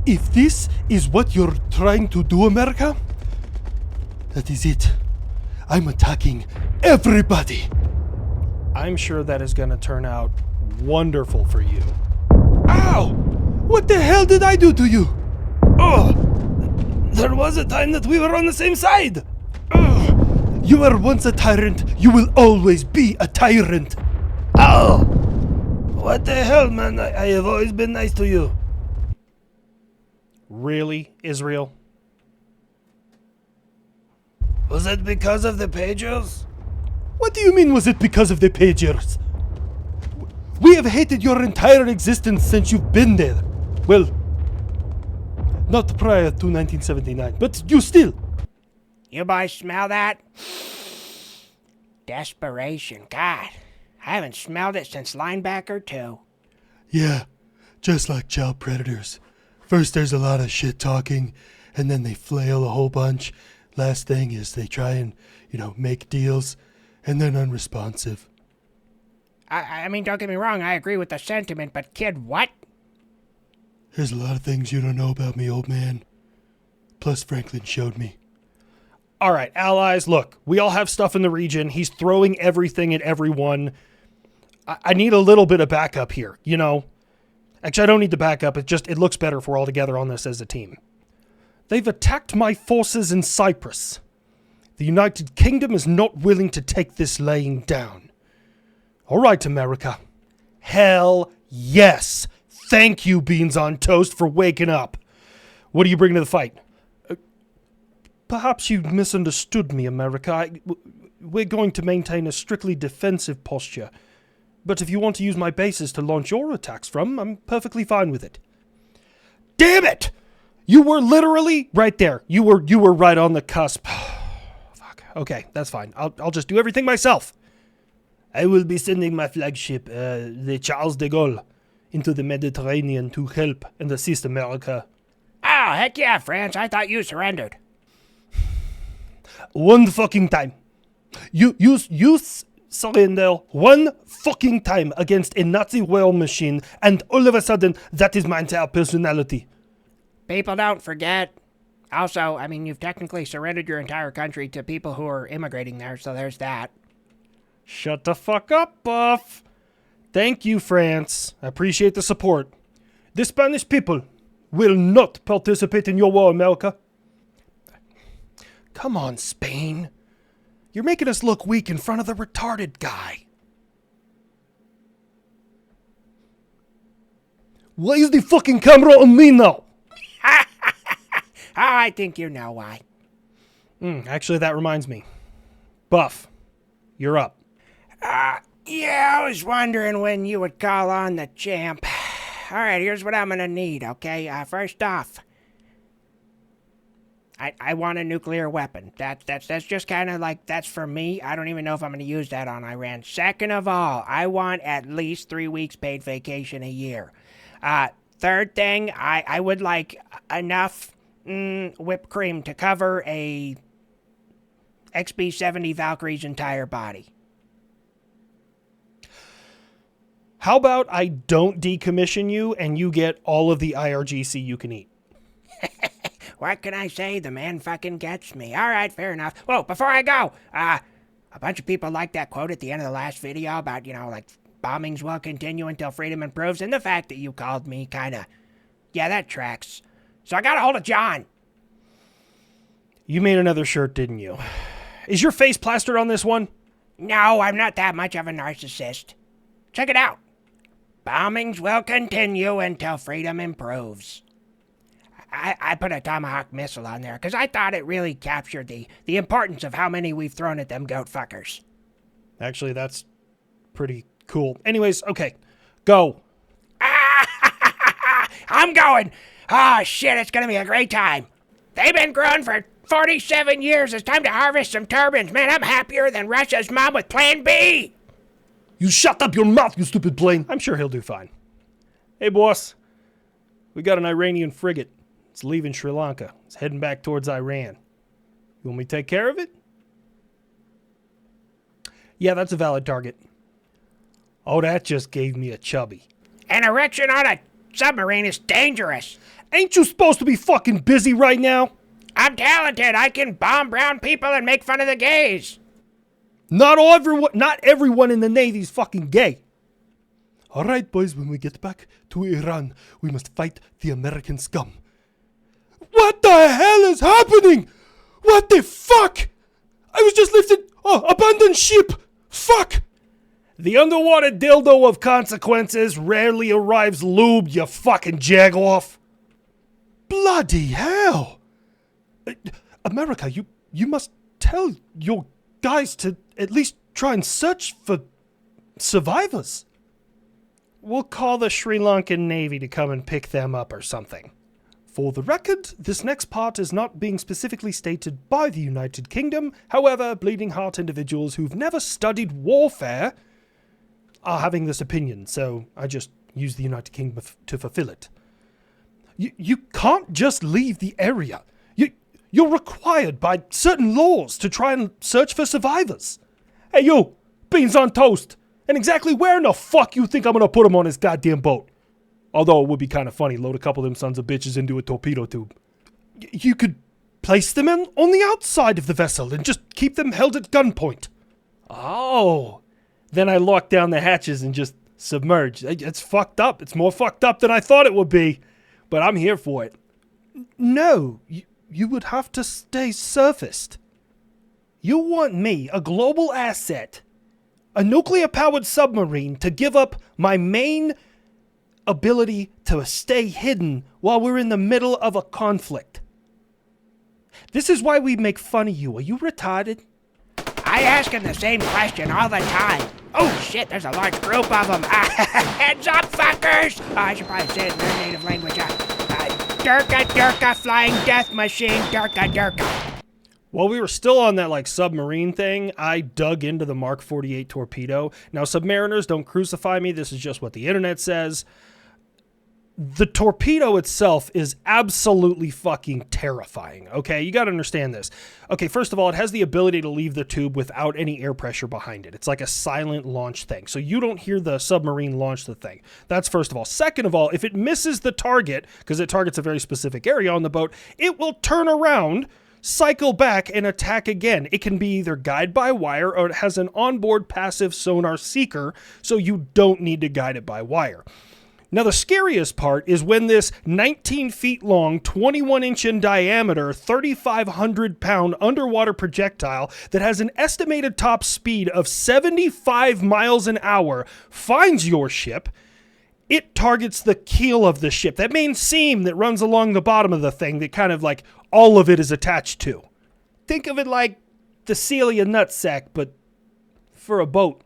If this is what you're trying to do, America, that is it. I'm attacking everybody. I'm sure that is going to turn out wonderful for you. Ow! What the hell did I do to you? Oh! There was a time that we were on the same side. Ugh. You were once a tyrant. You will always be a tyrant. Ow! What the hell, man? I have always been nice to you. Really, Israel? Was it because of the pagers? What do you mean, was it because of the pagers? We have hated your entire existence since you've been there. Well, not prior to 1979, but you still. You boys smell that? Desperation. God, I haven't smelled it since Linebacker 2. Yeah, just like child predators. First there's a lot of shit talking, and then they flail a whole bunch. Last thing is they try and, make deals, and they're unresponsive. I mean, don't get me wrong, I agree with the sentiment, but kid, what? There's a lot of things you don't know about me, old man. Plus Franklin showed me. All right, allies, look, we all have stuff in the region. He's throwing everything at everyone. I need a little bit of backup here, Actually, I don't need the backup. It looks better if we're all together on this as a team. They've attacked my forces in Cyprus. The United Kingdom is not willing to take this laying down. All right, America. Hell yes. Thank you, Beans on Toast, for waking up. What do you bring to the fight? Perhaps you misunderstood me, America. We're going to maintain a strictly defensive posture. But if you want to use my bases to launch your attacks from, I'm perfectly fine with it. Damn it! You were literally right there. You were right on the cusp. Fuck. Okay, that's fine. I'll just do everything myself. I will be sending my flagship, the Charles de Gaulle, into the Mediterranean to help and assist America. Oh, heck yeah, France. I thought you surrendered. One fucking time. You surrender one fucking time against a Nazi war machine, and all of a sudden, that is my entire personality. People don't forget. Also, I mean, you've technically surrendered your entire country to people who are immigrating there, so there's that. Shut the fuck up, Buff. Thank you, France. I appreciate the support. The Spanish people will not participate in your war, America. Come on, Spain. You're making us look weak in front of the retarded guy. Why is the fucking camera on me now? I think you know why. Actually, that reminds me. Buff, you're up. Yeah, I was wondering when you would call on the champ. All right, here's what I'm gonna need, okay? First off, I want a nuclear weapon. That's just kind of like, that's for me. I don't even know if I'm gonna use that on Iran. Second of all, I want at least 3 weeks paid vacation a year. Third thing, I would like enough whipped cream to cover a XB-70 Valkyrie's entire body. How about I don't decommission you and you get all of the IRGC you can eat? What can I say? The man fucking gets me. All right, fair enough. Whoa, before I go, a bunch of people liked that quote at the end of the last video about, bombings will continue until freedom improves, and the fact that you called me yeah, that tracks. So I got a hold of John. You made another shirt, didn't you? Is your face plastered on this one? No, I'm not that much of a narcissist. Check it out. Bombings will continue until freedom improves. I put a Tomahawk missile on there because I thought it really captured the importance of how many we've thrown at them goat fuckers. Actually, that's pretty cool. Anyways, okay, go. I'm going. Oh, shit, it's going to be a great time. They've been growing for 47 years. It's time to harvest some turbines. Man, I'm happier than Russia's mom with Plan B. You shut up your mouth, you stupid plane. I'm sure he'll do fine. Hey, boss. We got an Iranian frigate. It's leaving Sri Lanka. It's heading back towards Iran. You want me to take care of it? Yeah, that's a valid target. Oh, that just gave me a chubby. An erection on a submarine is dangerous. Ain't you supposed to be fucking busy right now? I'm talented. I can bomb brown people and make fun of the gays. Not everyone in the Navy's fucking gay. All right, boys, when we get back to Iran, we must fight the American scum. What the hell is happening? What the fuck? I was just lifted. Oh, abandoned ship. Fuck. The underwater dildo of consequences rarely arrives lubed, you fucking jagoff. Bloody hell. America, you must tell your guys to at least try and search for survivors. We'll call the Sri Lankan Navy to come and pick them up or something. For the record, this next part is not being specifically stated by the United Kingdom. However, bleeding heart individuals who've never studied warfare are having this opinion, so I just use the United Kingdom to fulfill it. You can't just leave the area. You're required by certain laws to try and search for survivors. Hey, you! Beans on toast! And exactly where in the fuck you think I'm gonna put them on this goddamn boat? Although it would be kind of funny, load a couple of them sons of bitches into a torpedo tube. You could place them on the outside of the vessel and just keep them held at gunpoint. Oh. Then I lock down the hatches and just submerge. It's fucked up. It's more fucked up than I thought it would be. But I'm here for it. No, you would have to stay surfaced. You want me, a global asset, a nuclear-powered submarine, to give up my main ability to stay hidden while we're in the middle of a conflict. This is why we make fun of you. Are you retarded? I ask him the same question all the time. Oh shit, there's a large group of them. Heads up, fuckers! I should probably say it in their native language. Durka, Durka, flying death machine, Durka, Durka. While we were still on that submarine thing, I dug into the Mark 48 torpedo. Now, submariners, don't crucify me. This is just what the internet says. The torpedo itself is absolutely fucking terrifying, okay? You gotta understand this. Okay, first of all, it has the ability to leave the tube without any air pressure behind it. It's like a silent launch thing, so you don't hear the submarine launch the thing. That's first of all. Second of all, if it misses the target, because it targets a very specific area on the boat, it will turn around, cycle back, and attack again. It can be either guide by wire or it has an onboard passive sonar seeker, so you don't need to guide it by wire. Now, the scariest part is when this 19 feet long, 21 inch in diameter, 3,500 pound underwater projectile that has an estimated top speed of 75 miles an hour finds your ship. It targets the keel of the ship, that main seam that runs along the bottom of the thing that kind of all of it is attached to. Think of it like the Celia nutsack, but for a boat.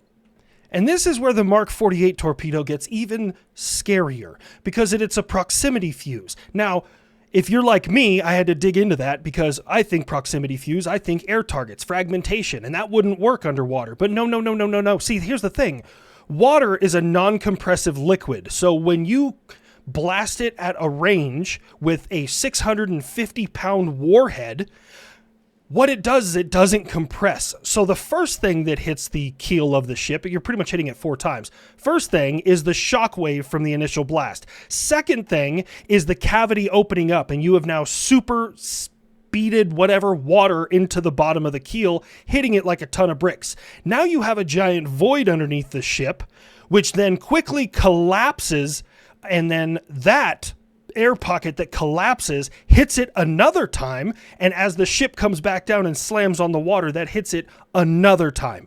And this is where the Mark 48 torpedo gets even scarier, because it's a proximity fuse. Now, if you're like me, I had to dig into that because I think proximity fuse, I think air targets, fragmentation, and that wouldn't work underwater. But no. See, here's the thing. Water is a non-compressive liquid, so when you blast it at a range with a 650-pound warhead, what it does is it doesn't compress. So the first thing that hits the keel of the ship, you're pretty much hitting it 4 times. First thing is the shock wave from the initial blast. Second thing is the cavity opening up, and you have now super speeded water into the bottom of the keel, hitting it like a ton of bricks. Now you have a giant void underneath the ship, which then quickly collapses, and then that air pocket that collapses hits it another time, and as the ship comes back down and slams on the water, that hits it another time.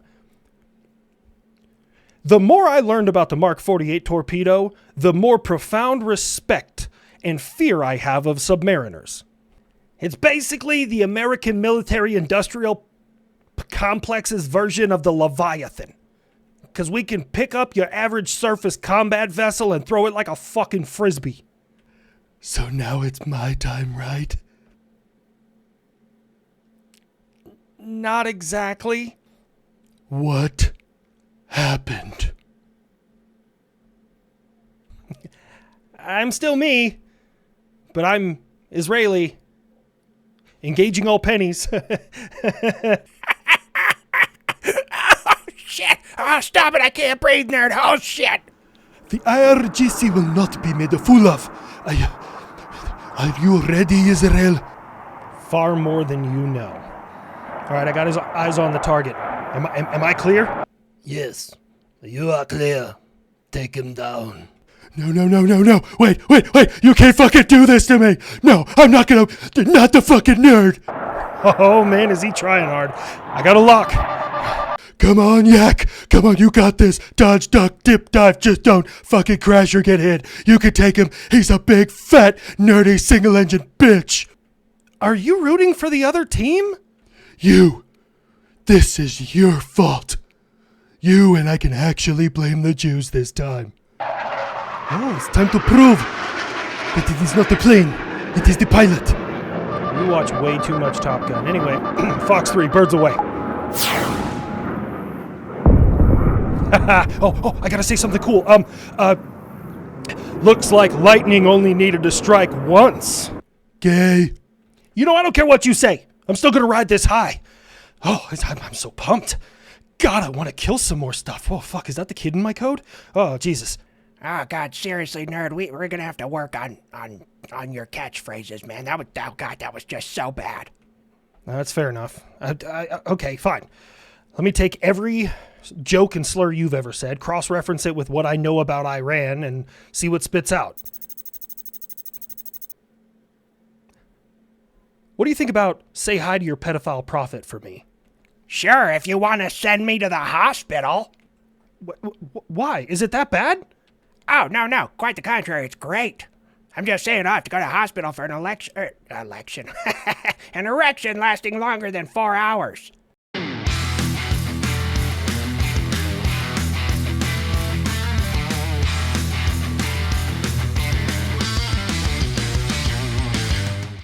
The more I learned about the Mark 48 torpedo, the more profound respect and fear I have of submariners. It's basically the American military-industrial complex's version of the Leviathan. Because we can pick up your average surface combat vessel and throw it like a fucking frisbee. So now it's my time, right? Not exactly. What happened? I'm still me, but I'm Israeli. Engaging all pennies. Oh, shit. Oh, stop it. I can't breathe, nerd. Oh, shit. The IRGC will not be made a fool of. Are you ready, Israel? Far more than you know. All right, I got his eyes on the target. Am I clear? Yes, you are clear. Take him down. No. Wait. You can't fucking do this to me. No, I'm not gonna. Not the fucking nerd. Oh, man, is he trying hard. I got a lock. Come on, Yak. Come on, you got this. Dodge, duck, dip, dive. Just don't fucking crash or get hit. You can take him. He's a big, fat, nerdy, single-engine bitch. Are you rooting for the other team? You. This is your fault. You, and I can actually blame the Jews this time. Oh, it's time to prove that it is not the plane. It is the pilot. You watch way too much Top Gun. Anyway, Fox 3, birds away. Oh, I gotta say something cool. Looks like lightning only needed to strike once. Gay. You know, I don't care what you say. I'm still gonna ride this high. Oh, I'm so pumped. God, I want to kill some more stuff. Oh, fuck, is that the kid in my code? Oh, Jesus. Oh, God, seriously, nerd, we're gonna have to work on your catchphrases, man. That was just so bad. That's fair enough. Okay, fine. Let me take every joke and slur you've ever said, cross-reference it with what I know about Iran, and see what spits out. What do you think about say hi to your pedophile prophet for me? Sure, if you want to send me to the hospital. Why? Is it that bad? Oh, no, quite the contrary, it's great. I'm just saying I have to go to the hospital for an election, an erection lasting longer than 4 hours.